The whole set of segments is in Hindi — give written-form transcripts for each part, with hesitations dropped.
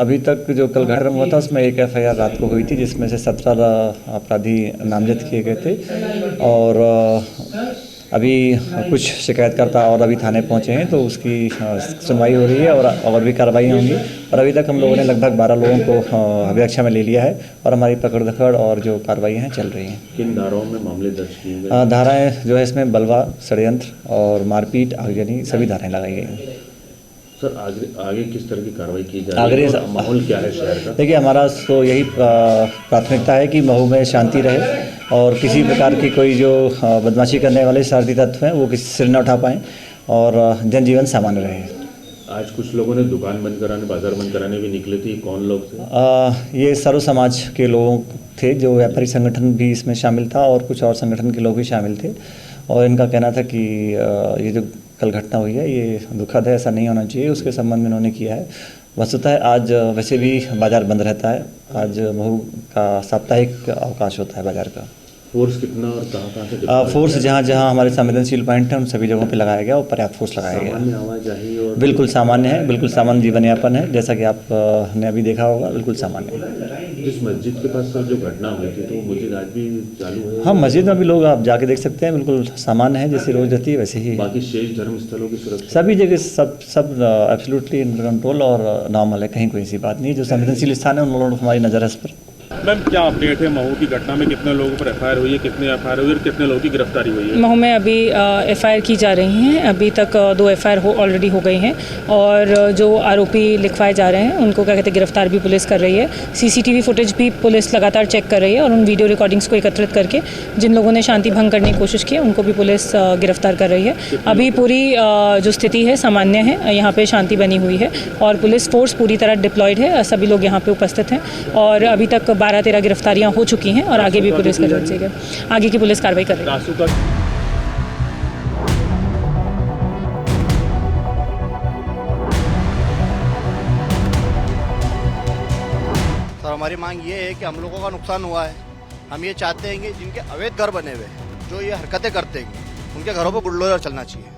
अभी तक जो कल घटना हुआ था उसमें एक एफआईआर रात को हुई थी, जिसमें से 17 अपराधी नामजद किए गए थे। और अभी कुछ शिकायतकर्ता और अभी थाने पहुंचे हैं, तो उसकी सुनवाई हो रही है और भी कार्रवाई होंगी। और अभी तक हम लोगों ने लगभग 12 लोगों को अभिरक्षा में ले लिया है और हमारी पकड़ धकड़ और जो कार्रवाई हैं चल रही हैं। किन धाराओं में मामले दर्ज किए गए? धाराएँ जो है इसमें बलवा, षड्यंत्र और मारपीट, आगजनी सभी धाराएँ लगाई गई हैं। सर आगे किस तरह की कार्रवाई की जा रही है? माहौल क्या है शहर का? देखिए, हमारा तो यही प्राथमिकता है कि महू में शांति रहे और किसी प्रकार की कोई जो बदमाशी करने वाले शरारती तत्व हैं वो किसी सिर न उठा पाएँ और जनजीवन सामान्य रहे। आज कुछ लोगों ने दुकान बंद कराने, बाजार बंद कराने भी निकले थे, ये लोग थे? ये सर्व समाज के लोग थे, जो व्यापारी संगठन भी इसमें शामिल था और कुछ और संगठन के लोग भी शामिल थे। और इनका कहना था कि ये जो कल घटना हुई है ये दुखद है, ऐसा नहीं होना चाहिए, उसके संबंध में उन्होंने किया है। वस्तुतः आज वैसे भी बाज़ार बंद रहता है, आज महू का साप्ताहिक अवकाश होता है बाज़ार का। फोर्स कितना और कहाँ से? फोर्स जहाँ जहाँ हमारे संवेदनशील पॉइंट हैं उन सभी जगहों पे लगाया गया और पर्याप्त फोर्स लगाया गया। सामान्य आवाजाही और बिल्कुल सामान्य है, बिल्कुल सामान्य जीवन यापन है, जैसा कि आप ने अभी देखा होगा, बिल्कुल सामान्य है। जिस मस्जिद के पास सर जो घटना हुई थी तो वो मस्जिद आज भी चालू है? हाँ, मस्जिद में भी लोग आप जाके देख सकते हैं, बिल्कुल सामान्य है, जैसी रोज रहती है वैसे ही। बाकी शेष धर्म स्थलों की सुरक्षा सभी जगह सब एब्सोल्युटली अंडर कंट्रोल और नॉर्मल है, कहीं कोई ऐसी बात नहीं। जो संवेदनशील स्थान है उन लोगों हमारी नज़र है इस पर। मैम, क्या अपडेट है महू की घटना में? कितने लोगों पर एफआईआर हुई है, कितने एफआईआर हुई और कितने लोगों की गिरफ्तारी हुई है? महू में अभी एफआईआर की जा रही हैं। अभी तक 2 एफआईआर ऑलरेडी हो गई हैं और जो आरोपी लिखवाए जा रहे हैं उनको क्या कहते हैं गिरफ्तार भी पुलिस कर रही है। सीसीटीवी फुटेज भी पुलिस लगातार चेक कर रही है और उन वीडियो रिकॉर्डिंग्स को एकत्रित करके जिन लोगों ने शांति भंग करने की कोशिश की उनको भी पुलिस गिरफ्तार कर रही है। अभी पूरी जो स्थिति है सामान्य है, यहाँ पर शांति बनी हुई है और पुलिस फोर्स पूरी तरह डिप्लॉयड है, सभी लोग यहाँ पर उपस्थित हैं और अभी तक 12-13 गिरफ्तारियां हो चुकी हैं और आगे भी पुलिस आगे की पुलिस कार्रवाई कर रही है। सर हमारी मांग ये है कि हम लोगों का नुकसान हुआ है, हम ये चाहते हैं कि जिनके अवैध घर बने हुए हैं, जो ये हरकतें करते हैं, उनके घरों पर बुलडोजर चलना चाहिए।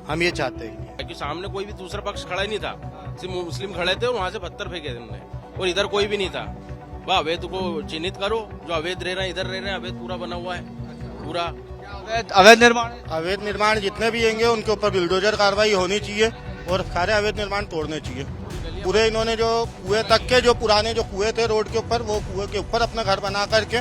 हम ये चाहते हैं कि सामने कोई भी दूसरा पक्ष खड़ा ही नहीं था, सिर्फ मुस्लिम खड़े थे और वहाँ से पत्थर फेंके उन्होंने और इधर कोई भी नहीं था। वह अवैध को चिन्हित करो, जो अवैध रह रहे हैं इधर रह रहे हैं, अवैध पूरा बना हुआ है पूरा। अवैध निर्माण जितने भी होंगे उनके ऊपर बुलडोजर कार्रवाई होनी चाहिए और सारे अवैध निर्माण तोड़ने चाहिए। पूरे इन्होंने जो कुएं तक के जो पुराने जो कुएं थे रोड के ऊपर, वो कुएं के ऊपर अपना घर बना करके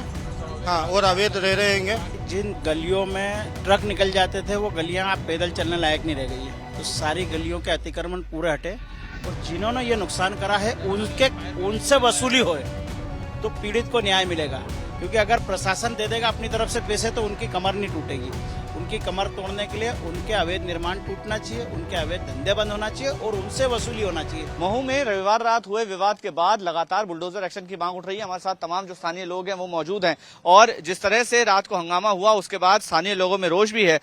हाँ और अवैध रह रहे होंगे। जिन गलियों में ट्रक निकल जाते थे वो गलियां आप पैदल चलने लायक नहीं रह गई है, तो सारी गलियों के अतिक्रमण पूरे हटे और जिन्होंने ये नुकसान करा है उनसे वसूली होए तो पीड़ित को न्याय मिलेगा। क्योंकि अगर प्रशासन दे देगा अपनी तरफ से पैसे तो उनकी कमर नहीं टूटेगी। उनकी कमर तोड़ने के लिए उनके अवैध निर्माण टूटना चाहिए, उनके अवैध धंधे बंद होना चाहिए और उनसे वसूली होना चाहिए। महू में रविवार रात हुए विवाद के बाद लगातार बुलडोजर एक्शन की मांग उठ रही है। हमारे साथ तमाम जो स्थानीय लोग हैं वो मौजूद हैं और जिस तरह से रात को हंगामा हुआ उसके बाद स्थानीय लोगों में रोष भी है।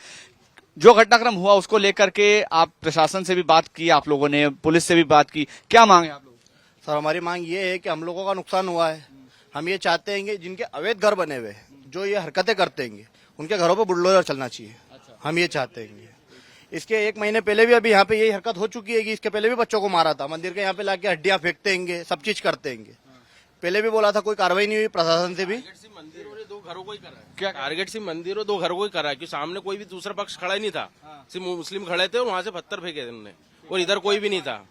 जो घटनाक्रम हुआ उसको लेकर के आप प्रशासन से भी बात की, आप लोगों ने पुलिस से भी बात की, क्या मांग है आप लोग? सर हमारी मांग ये है कि हम लोगों का नुकसान हुआ है, हम ये चाहते हैं कि जिनके अवैध घर बने हुए हैं, जो ये हरकतें करते हैं, उनके घरों पर बुलडोजर चलना चाहिए। हम ये चाहते हैं। इसके 1 महीने पहले भी अभी यहाँ पे यही हरकत हो चुकी है कि इसके पहले भी बच्चों को मारा था, मंदिर के यहाँ पे लाके हड्डियां फेंकते हैं, सब चीज करते हैं। पहले भी बोला था, कोई कार्रवाई नहीं हुई प्रशासन से भी। मंदिर और 2 घरों को ही करा है क्या? टारगेट सिर्फ मंदिर और 2 घरों को ही करा है, क्योंकि सामने कोई भी दूसरा पक्ष खड़ा ही नहीं था, सिर्फ मुस्लिम खड़े थे और वहाँ से पत्थर फेंके उन्होंने और इधर कोई भी नहीं था।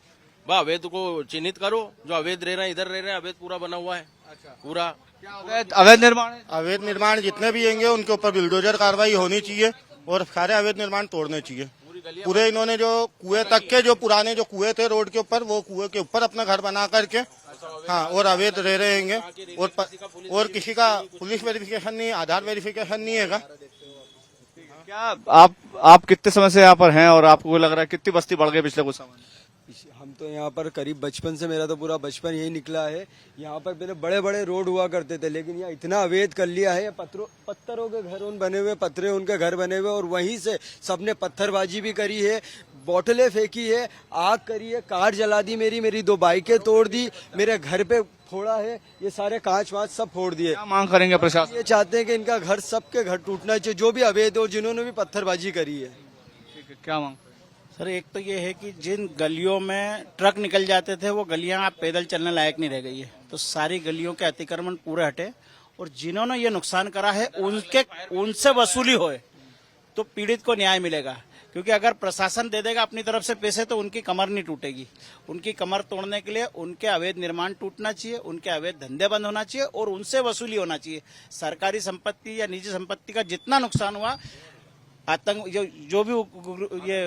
वह अवैध को चिन्हित करो, जो अवैध रह रहे हैं इधर रह रहे हैं, अवैध पूरा बना हुआ है पूरा। अवैध निर्माण जितने भी होंगे उनके ऊपर बुलडोजर कार्रवाई होनी चाहिए और सारे अवैध निर्माण तोड़ने चाहिए। पूरे इन्होंने जो कुएं तक के जो पुराने जो कुएं थे रोड के ऊपर, वो कुएं के ऊपर अपना घर बना करके हाँ और अवैध रह रहे होंगे और किसी का पुलिस वेरिफिकेशन नहीं, आधार वेरिफिकेशन नहीं है। क्या आप कितने समय से यहाँ पर हैं और आपको लग रहा है कितनी बस्ती बढ़ गई पिछले कुछ समय? हम तो यहाँ पर करीब बचपन से, मेरा तो पूरा बचपन यही निकला है। यहाँ पर पहले बड़े बड़े रोड हुआ करते थे, लेकिन यहाँ इतना अवैध कर लिया है। पत्थरों के घर उन बने हुए, पत्थरे उनके घर बने हुए और वहीं से सबने पत्थरबाजी भी करी है, बोतलें फेंकी है, आग करी है, कार जला दी, मेरी 2 बाइकें तोड़ दी, मेरे घर पे फोड़ा है, ये सारे कांच वाँच सब फोड़ दिए। क्या मांग करेंगे प्रशासन? ये चाहते हैं कि इनका घर, सबके घर टूटना चाहिए, जो भी अवैध हो, जिन्होंने भी पत्थरबाजी करी है। क्या मांग? सर एक तो ये है कि जिन गलियों में ट्रक निकल जाते थे वो गलियां आप पैदल चलने लायक नहीं रह गई है, तो सारी गलियों के अतिक्रमण पूरे हटे और जिन्होंने ये नुकसान करा है उनसे वसूली होए तो पीड़ित को न्याय मिलेगा। क्योंकि अगर प्रशासन दे देगा अपनी तरफ से पैसे तो उनकी कमर नहीं टूटेगी। उनकी कमर तोड़ने के लिए उनके अवैध निर्माण टूटना चाहिए, उनके अवैध धंधे बंद होना चाहिए और उनसे वसूली होना चाहिए। सरकारी संपत्ति या निजी संपत्ति का जितना नुकसान हुआ, आतंक जो भी ये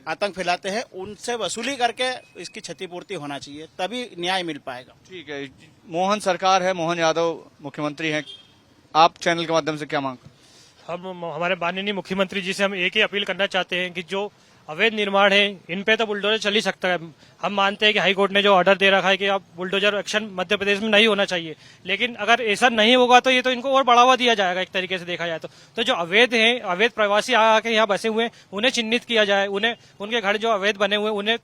आतंक फैलाते हैं उनसे वसूली करके इसकी क्षतिपूर्ति होना चाहिए, तभी न्याय मिल पाएगा। ठीक है, मोहन सरकार है, मोहन यादव मुख्यमंत्री हैं, आप चैनल के माध्यम से क्या मांग? हम हमारे माननीय मुख्यमंत्री जी से हम एक ही अपील करना चाहते हैं कि जो अवैध निर्माण है इन पे तो बुलडोजर चल ही सकता है। हम मानते हैं कि हाई कोर्ट ने जो ऑर्डर दे रखा है कि अब बुलडोजर एक्शन मध्य प्रदेश में नहीं होना चाहिए, लेकिन अगर ऐसा नहीं होगा तो ये तो इनको और बढ़ावा दिया जाएगा। एक तरीके से देखा जाए तो जो अवैध हैं, अवैध प्रवासी आके यहाँ बसे हुए हैं, उन्हें चिन्हित किया जाए, उन्हें उनके घर जो अवैध बने हुए उन्हें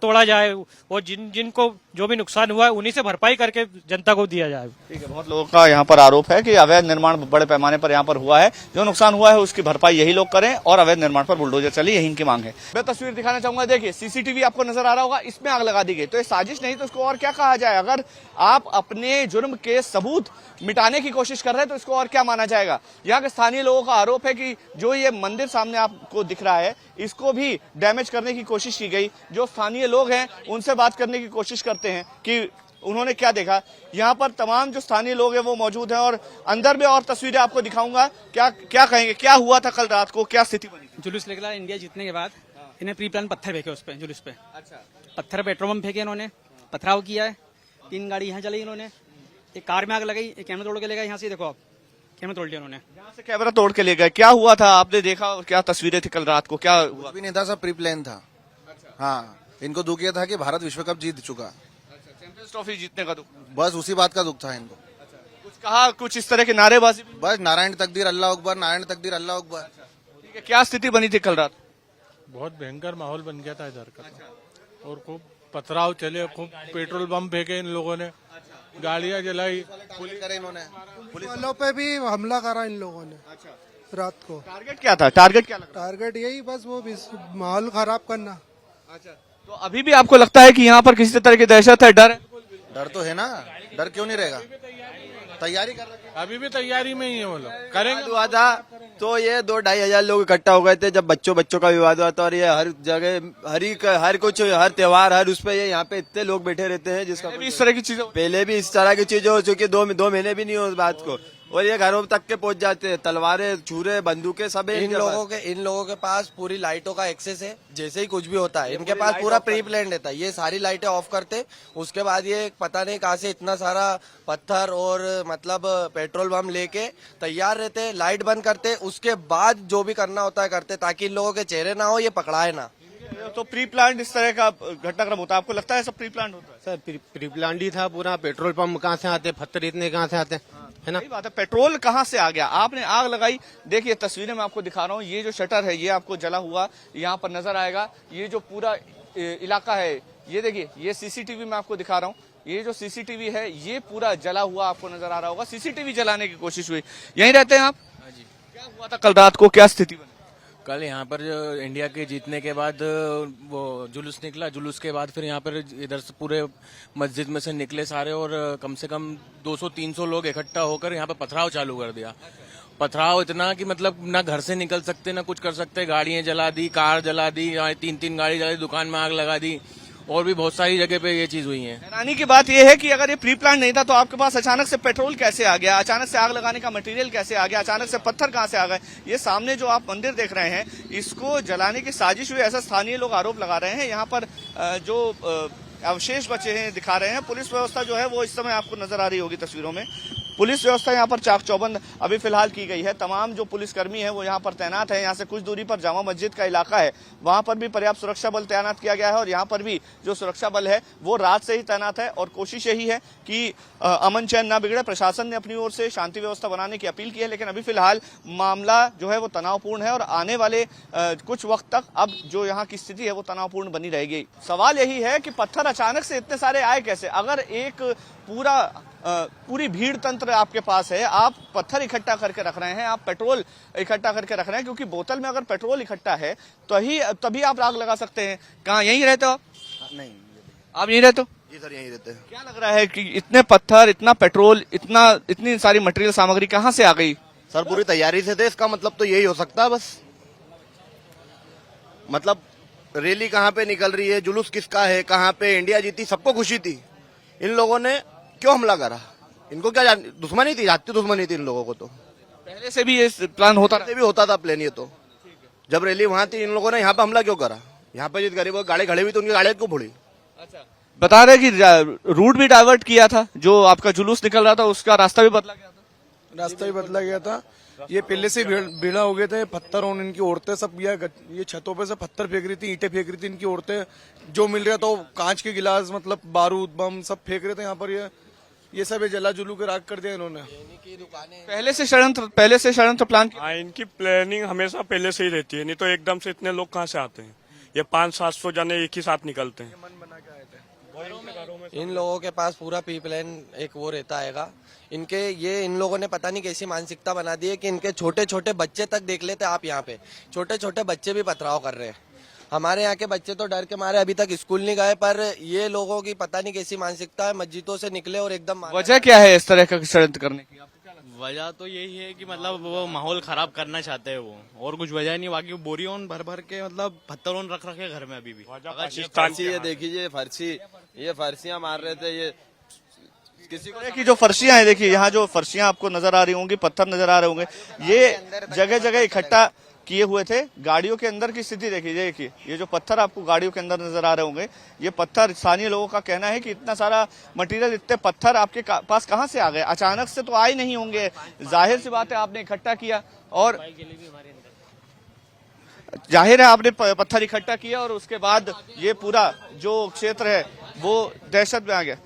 तोड़ा जाए और जिनको जो भी नुकसान हुआ है उन्हीं से भरपाई करके जनता को दिया जाए। ठीक है, बहुत लोगों का यहाँ पर आरोप है कि अवैध निर्माण बड़े पैमाने पर यहाँ पर हुआ है, जो नुकसान हुआ है उसकी भरपाई यही लोग करें और अवैध निर्माण पर बुलडोजर चले, यही इनकी मांग है। मैं तस्वीर दिखाना चाहूंगा, देखिए सीसीटीवी आपको नजर आ रहा होगा, इसमें आग लगा दी गई। तो ये साजिश नहीं तो इसको और क्या कहा जाए? अगर आप अपने जुर्म के सबूत मिटाने की कोशिश कर रहे हैं तो इसको और क्या माना जाएगा? यहाँ के स्थानीय लोगों का आरोप है कि जो ये मंदिर सामने आपको दिख रहा है इसको भी डैमेज करने की कोशिश की गई। जो स्थानीय लोग हैं उनसे बात करने की कोशिश करते हैं कि उन्होंने क्या देखा। यहाँ पर तमाम जो स्थानीय लोग हैं वो मौजूद हैं और अंदर में और तस्वीरें आपको दिखाऊंगा। क्या कहेंगे, क्या हुआ था कल रात को, क्या स्थिति बनी? जुलूस निकला इंडिया जीतने के बाद, इन्हें प्री प्लान पत्थर फेंके उस पे, जुलूस पे। अच्छा, पत्थर पेट्रोल पंप फेंके इन्होंने, पथराव किया है, 3 गाड़ी यहाँ चली इन्होंने, एक कार में आग लगाई, एक कैमरा तोड़ के ले गए यहाँ से। देखो आप, कैमरा तोड़ लिया उन्होंने, यहाँ से कैमरा तोड़ के ले गए। क्या हुआ था आपने देखा और क्या तस्वीरें थी कल रात को? क्या हुआ? भी नहीं था, सब प्री प्लान था। हाँ, इनको दुख ये था कि भारत विश्व कप जीत चुका, चैंपियंस ट्रॉफी जीतने का दुख, बस उसी बात का दुख था इनको। कुछ कहा, कुछ इस तरह के नारेबाजी? बस नारायण तकदीर अल्लाह अकबर, नारायण तकदीर अल्लाह अकबर। ठीक है, क्या स्थिति बनी थी कल रात? बहुत भयंकर माहौल बन गया था इधर का, और खूब पथराव चले, खूब पेट्रोल बम फेंके इन लोगों ने, गाड़ियां जलाई, इन्होंने पुलिस वालों पे भी हमला करा इन लोगों ने रात को। टारगेट क्या था? टारगेट क्या लगा? टारगेट यही बस वो माहौल खराब करना। अच्छा, तो अभी भी आपको लगता है कि यहाँ पर किसी तरह की दहशत है, डर है? डर तो है ना, डर क्यों नहीं रहेगा? तैयारी कर रहे हैं, अभी भी तैयारी में ही है वो लोग, करेंगे। हुआ था तो ये 2-2.5 हजार लोग इकट्ठा हो गए थे जब बच्चों का विवाद हुआ था, और ये हर जगह हर त्योहार हर उस पे ये यहाँ पे इतने लोग बैठे रहते हैं जिसका इस तरह की चीजें, पहले भी इस तरह की चीजें हो चुकी, 2 महीने भी नहीं हो उस बात को, और ये घरों तक के पहुंच जाते हैं, तलवारें, छुरे, बंदूकें सब इन लोगों के पास पूरी लाइटों का एक्सेस है। जैसे ही कुछ भी होता है इनके पास पूरा प्री प्लान रहता है, ये सारी लाइटें ऑफ करते, उसके बाद ये पता नहीं कहाँ से इतना सारा पत्थर और मतलब पेट्रोल बम लेके तैयार रहते, लाइट बंद करते, उसके बाद जो भी करना होता है करते, ताकि इन लोगों के चेहरे ना हो, ये पकड़ाए ना। तो प्री प्लान इस तरह का घटनाक्रम होता है, आपको लगता है सब प्री प्लान होता है? सर प्री प्लान ही था पूरा। पेट्रोल पंप कहाँ से आते, पत्थर इतने कहाँ से आते, है ना? बात है, पेट्रोल कहाँ से आ गया? आपने आग लगाई, देखिए तस्वीरें मैं आपको दिखा रहा हूँ, ये जो शटर है ये आपको जला हुआ यहाँ पर नजर आएगा। ये जो पूरा इलाका है ये देखिए, ये सीसीटीवी मैं आपको दिखा रहा हूँ, ये जो सीसीटीवी है ये पूरा जला हुआ आपको नजर आ रहा होगा। सीसीटीवी जलाने की कोशिश हुई। यहीं रहते हैं आप? जी। क्या हुआ था कल रात को, क्या स्थिति बनी? कल यहाँ पर जो इंडिया के जीतने के बाद वो जुलूस निकला, जुलूस के बाद फिर यहाँ पर इधर से पूरे मस्जिद में से निकले सारे, और कम से कम 200-300 लोग इकट्ठा होकर यहाँ पर पथराव चालू कर दिया। पथराव इतना कि मतलब ना घर से निकल सकते ना कुछ कर सकते, गाड़ियां जला दी, कार जला दी, 3-3 गाड़ी जला दी, दुकान में आग लगा दी, और भी बहुत सारी जगह पे ये चीज हुई है। हैरानी की बात यह है कि अगर ये प्री प्लान नहीं था तो आपके पास अचानक से पेट्रोल कैसे आ गया, अचानक से आग लगाने का मटेरियल कैसे आ गया, अचानक से पत्थर कहां से आ गए? ये सामने जो आप मंदिर देख रहे हैं इसको जलाने की साजिश हुई, ऐसा स्थानीय लोग आरोप लगा रहे हैं। यहाँ पर जो अवशेष बचे हैं दिखा रहे हैं। पुलिस व्यवस्था जो है वो इस समय आपको नजर आ रही होगी तस्वीरों में। पुलिस व्यवस्था यहाँ पर चाक चौबंद अभी फिलहाल की गई है। तमाम जो पुलिसकर्मी है वो यहाँ पर तैनात है। यहाँ से कुछ दूरी पर जामा मस्जिद का इलाका है, वहां पर भी पर्याप्त सुरक्षा बल तैनात किया गया है, और यहाँ पर भी जो सुरक्षा बल है वो रात से ही तैनात है, और कोशिश यही है कि अमन चैन ना बिगड़े। प्रशासन ने अपनी ओर से शांति व्यवस्था बनाने की अपील की है, लेकिन अभी फिलहाल मामला जो है वो तनावपूर्ण है, और आने वाले कुछ वक्त तक अब जो यहाँ की स्थिति है वो तनावपूर्ण बनी रहेगी। सवाल यही है कि पत्थर अचानक से इतने सारे आए कैसे? अगर एक पूरा पूरी भीड़ तंत्र आपके पास है, आप पत्थर इकट्ठा करके रख रहे हैं, आप पेट्रोल इकट्ठा करके रख रहे हैं, क्योंकि बोतल में अगर पेट्रोल इकट्ठा है तो तभी आप आग लगा सकते हैं। कहाँ यहीं रहते हो आप? नहीं, आप यहीं रहते हो? जी सर यहीं रहते हैं। क्या लग रहा है कि इतने पत्थर, इतना पेट्रोल, इतनी सारी मटेरियल सामग्री कहाँ से आ गई? सर पूरी तैयारी से थे, इसका मतलब तो यही हो सकता है बस। मतलब रैली कहाँ पे निकल रही है, जुलूस किसका है, कहाँ पे इंडिया जीती, सबको खुशी थी। इन लोगों ने क्यों हमला करा? इनको क्या दुश्मनी थी? जाती दुश्मनी थी इन लोगों को। तो पहले से भी ये प्लान होता था प्लान। ये तो जब रैली वहां थी, इन लोगों ने यहाँ पे हमला क्यों करा? यहाँ पे जिस गरीबों गाड़ी खड़ी हुई थी उनकी गाड़ी क्यों फोड़ी? बता रहे कि रूट भी डाइवर्ट किया था, जो आपका जुलूस निकल रहा था उसका रास्ता भी बदला गया था। रास्ता भी बदला गया था। ये पहले से भीड़ा हो गए थे, पत्थर और इनकी औरतें सब ये छतों पे से पत्थर फेंक रही थी, ईंटें फेंक रही थी इनकी औरतें। जो मिल रहा था कांच के गिलास, मतलब बारूद बम सब फेंक रहे थे यहाँ पर। ये सब जला जुलू के राख कर दिया इन्होंने। पहले से षड्यंत्र प्लान। हाँ, इनकी प्लानिंग हमेशा पहले से ही रहती है, नहीं तो एकदम से इतने लोग कहाँ से आते हैं? ये 500-700 जने एक ही साथ निकलते हैं। इन लोगों के पास पूरा प्री प्लान एक वो रहता हैगा। इन लोगों ने पता नहीं कैसी मानसिकता बना दी है कि इनके छोटे छोटे बच्चे तक देख लेते आप यहाँ पे, छोटे छोटे बच्चे भी पथराव कर रहे हैं। हमारे यहाँ के बच्चे तो डर के मारे अभी तक स्कूल नहीं गए, पर ये लोगों की पता नहीं कैसी मानसिकता है, मस्जिदों से निकले और एकदम। वजह क्या है इस तरह का षड्यंत्र करने की? वजह तो यही है कि मतलब वो माहौल खराब करना चाहते हैं वो, और कुछ वजह नहीं। बाकी बोरियों भर भर के मतलब पत्थरों रख रखे घर में अभी भी। फर्शी ये देखिए, ये फर्शियां मार रहे थे। ये किसी को की जो फर्शियां हैं, देखिए यहाँ जो फर्शियां आपको नजर आ रही होंगी, पत्थर नजर आ रहे होंगे, ये जगह जगह इकट्ठा किए हुए थे। गाड़ियों के अंदर की स्थिति देखिए, ये जो पत्थर आपको गाड़ियों के अंदर नजर आ रहे होंगे, ये पत्थर, स्थानीय लोगों का कहना है कि इतना सारा मटेरियल, इतने पत्थर आपके पास कहां से आ गए? अचानक से तो आए नहीं होंगे, जाहिर सी बात है आपने इकट्ठा किया, और जाहिर है आपने पत्थर इकट्ठा किया और उसके बाद ये पूरा जो क्षेत्र है वो दहशत में आ गया।